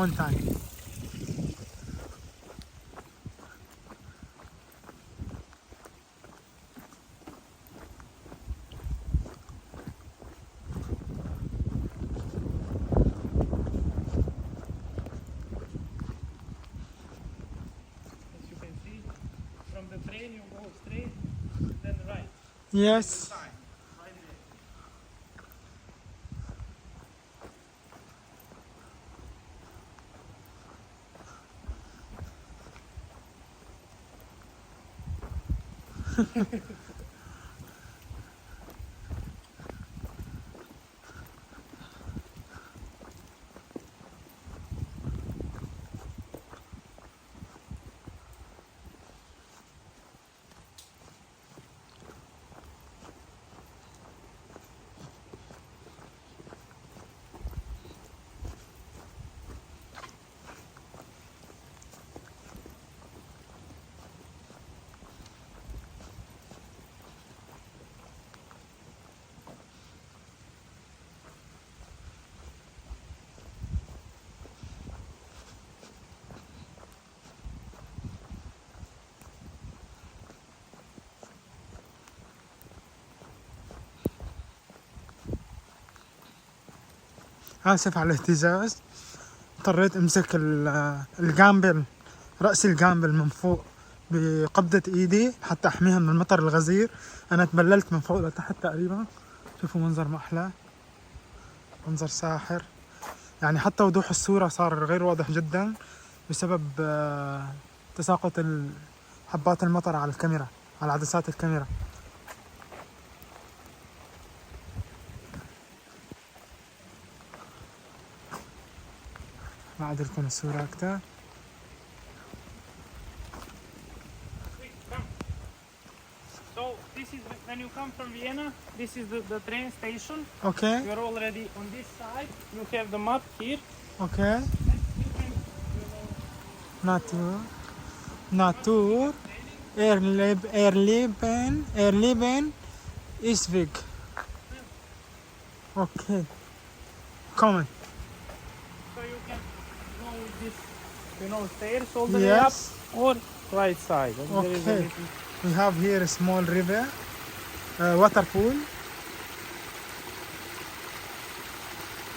mountain. Yes. آسف على الاهتزاز، اضطريت امسك الجامبل، رأس الجامبل من فوق بقبضة ايدي حتى احميها من المطر الغزير. انا تبللت من فوق لتحت تقريبا. شوفوا منظر ما احلى، منظر ساحر يعني. حتى وضوح الصورة صار غير واضح جدا بسبب تساقط حبات المطر على الكاميرا، على عدسات الكاميرا. ما أعدل لكم الصورة أكتر. So this is when you come from Vienna. This is the train station. Okay. You're already on this side. You have the map here. Okay. Natur. Erleben ist weg. Okay. Kommen. So you can go with this, stairs all the way up or right side. And there is a Okay. little... We have here a small river, water pool.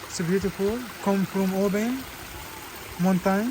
It's beautiful. Come from open mountain.